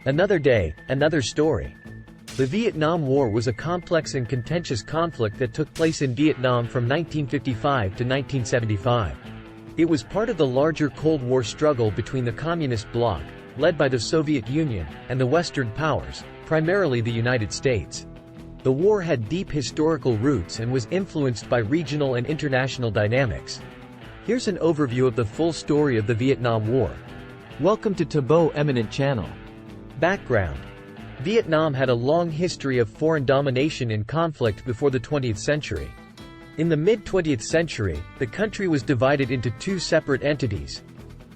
Another day, another story. The Vietnam War was a complex and contentious conflict that took place in Vietnam from 1955 to 1975. It was part of the larger Cold War struggle between the Communist bloc, led by the Soviet Union, and the Western powers, primarily the United States. The war had deep historical roots and was influenced by regional and international dynamics. Here's an overview of the full story of the Vietnam War. Welcome to Tabo Eminent Channel. Background. Vietnam had a long history of foreign domination and conflict before the 20th century. In the mid-20th century, the country was divided into two separate entities: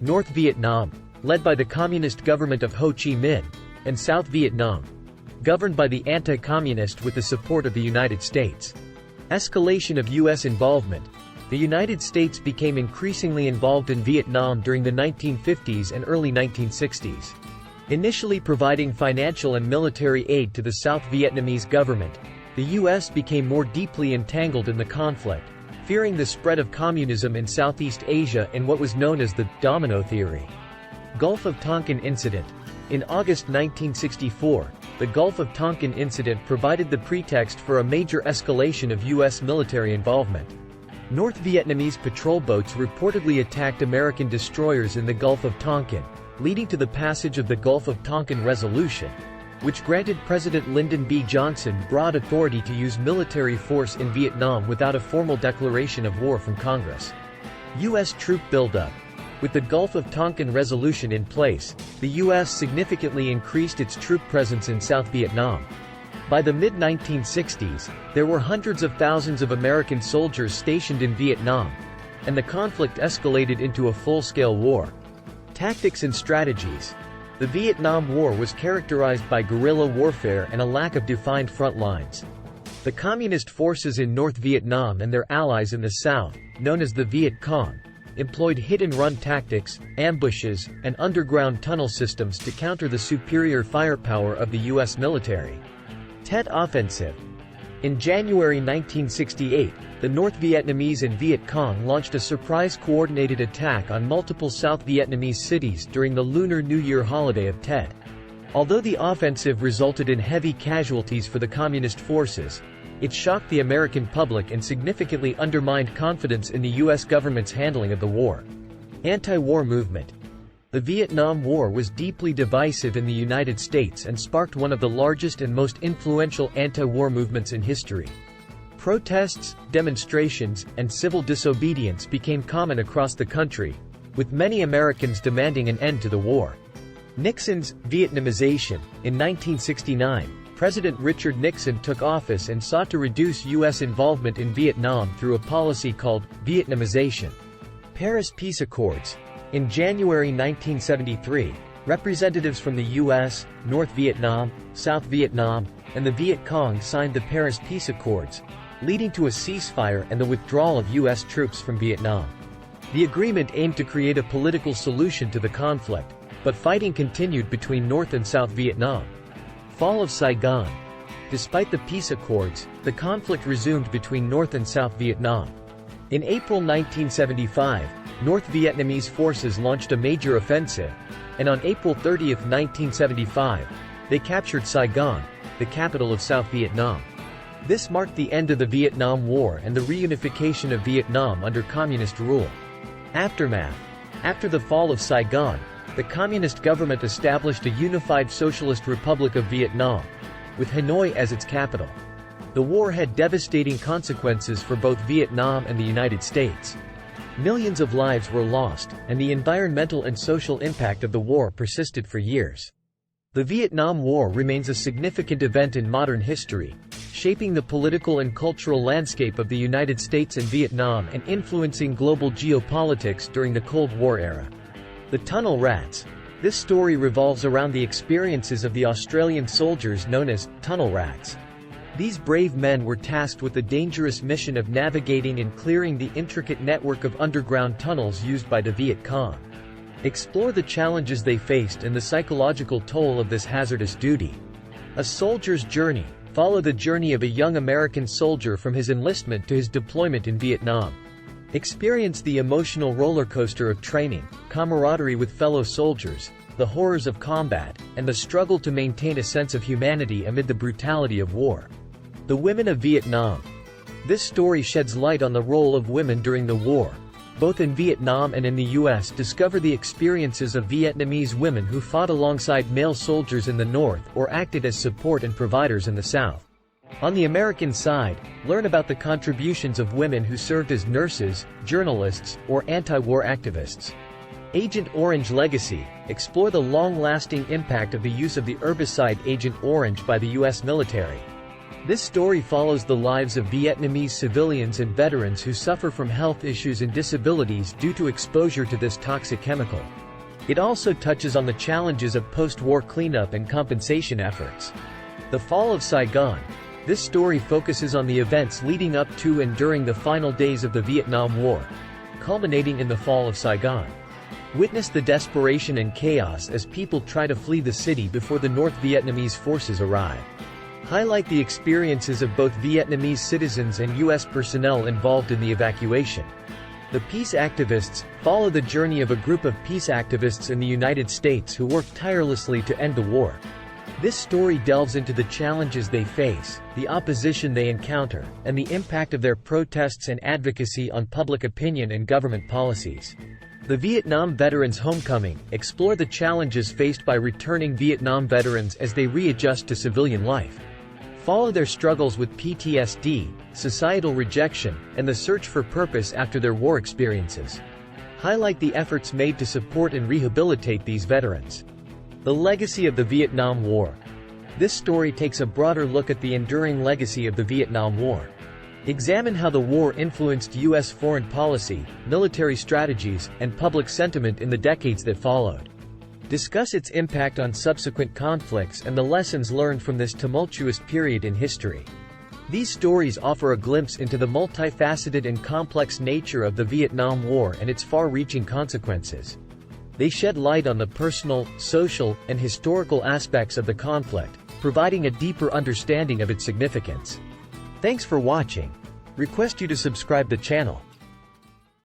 North Vietnam, led by the communist government of Ho Chi Minh, and South Vietnam, governed by the anti-communist with the support of the United States. Escalation of U.S. involvement. The United States became increasingly involved in Vietnam during the 1950s and early 1960s. Initially providing financial and military aid to the South Vietnamese government, the U.S. became more deeply entangled in the conflict, fearing the spread of communism in Southeast Asia in what was known as the domino theory. Gulf of Tonkin Incident. In August 1964, the Gulf of Tonkin incident provided the pretext for a major escalation of U.S. military involvement. North Vietnamese patrol boats reportedly attacked American destroyers in the Gulf of Tonkin, leading to the passage of the Gulf of Tonkin Resolution, which granted President Lyndon B. Johnson broad authority to use military force in Vietnam without a formal declaration of war from Congress. U.S. troop buildup. With the Gulf of Tonkin Resolution in place, the U.S. significantly increased its troop presence in South Vietnam. By the mid-1960s, there were hundreds of thousands of American soldiers stationed in Vietnam, and the conflict escalated into a full-scale war. Tactics and strategies. The Vietnam War was characterized by guerrilla warfare and a lack of defined front lines. The communist forces in North Vietnam and their allies in the South, known as the Viet Cong, employed hit-and-run tactics, ambushes, and underground tunnel systems to counter the superior firepower of the U.S. military. Tet Offensive. In January 1968, the North Vietnamese and Viet Cong launched a surprise coordinated attack on multiple South Vietnamese cities during the Lunar New Year holiday of Tet. Although the offensive resulted in heavy casualties for the Communist forces, it shocked the American public and significantly undermined confidence in the U.S. government's handling of the war. Anti-war movement. The Vietnam War was deeply divisive in the United States and sparked one of the largest and most influential anti-war movements in history. Protests, demonstrations, and civil disobedience became common across the country, with many Americans demanding an end to the war. Nixon's Vietnamization. In 1969, President Richard Nixon took office and sought to reduce U.S. involvement in Vietnam through a policy called Vietnamization. Paris Peace Accords. In January 1973, representatives from the U.S., North Vietnam, South Vietnam, and the Viet Cong signed the Paris Peace Accords, leading to a ceasefire and the withdrawal of U.S. troops from Vietnam. The agreement aimed to create a political solution to the conflict, but fighting continued between North and South Vietnam. Fall of Saigon. Despite the peace accords, the conflict resumed between North and South Vietnam. In April 1975, North Vietnamese forces launched a major offensive, and on April 30, 1975, they captured Saigon, the capital of South Vietnam. This marked the end of the Vietnam War and the reunification of Vietnam under communist rule. Aftermath. After the fall of Saigon, the communist government established a unified Socialist Republic of Vietnam, with Hanoi as its capital. The war had devastating consequences for both Vietnam and the United States. Millions of lives were lost, and the environmental and social impact of the war persisted for years. The Vietnam War remains a significant event in modern history, shaping the political and cultural landscape of the United States and Vietnam and influencing global geopolitics during the Cold War era. The Tunnel Rats. This story revolves around the experiences of the Australian soldiers known as tunnel rats. These brave men were tasked with the dangerous mission of navigating and clearing the intricate network of underground tunnels used by the Viet Cong. Explore the challenges they faced and the psychological toll of this hazardous duty. A Soldier's Journey. Follow the journey of a young American soldier from his enlistment to his deployment in Vietnam. Experience the emotional roller coaster of training, camaraderie with fellow soldiers, the horrors of combat, and the struggle to maintain a sense of humanity amid the brutality of war. The Women of Vietnam. This story sheds light on the role of women during the war, both in Vietnam and in the U.S. Discover the experiences of Vietnamese women who fought alongside male soldiers in the North or acted as support and providers in the South. On the American side, learn about the contributions of women who served as nurses, journalists, or anti-war activists. Agent Orange Legacy. Explore the long-lasting impact of the use of the herbicide Agent Orange by the U.S. military. This story follows the lives of Vietnamese civilians and veterans who suffer from health issues and disabilities due to exposure to this toxic chemical. It also touches on the challenges of post-war cleanup and compensation efforts. The Fall of Saigon. This story focuses on the events leading up to and during the final days of the Vietnam War, culminating in the fall of Saigon. Witness the desperation and chaos as people try to flee the city before the North Vietnamese forces arrive. Highlight the experiences of both Vietnamese citizens and U.S. personnel involved in the evacuation. The Peace Activists. Follow the journey of a group of peace activists in the United States who worked tirelessly to end the war. This story delves into the challenges they face, the opposition they encounter, and the impact of their protests and advocacy on public opinion and government policies. The Vietnam Veterans Homecoming. Explore the challenges faced by returning Vietnam veterans as they readjust to civilian life. Follow their struggles with PTSD, societal rejection, and the search for purpose after their war experiences. Highlight the efforts made to support and rehabilitate these veterans. The Legacy of the Vietnam War. This story takes a broader look at the enduring legacy of the Vietnam War. Examine how the war influenced U.S. foreign policy, military strategies, and public sentiment in the decades that followed. Discuss its impact on subsequent conflicts and the lessons learned from this tumultuous period in history. These stories offer a glimpse into the multifaceted and complex nature of the Vietnam War and its far-reaching consequences. They shed light on the personal, social, and historical aspects of the conflict, providing a deeper understanding of its significance. Thanks for watching. Request you to subscribe the channel.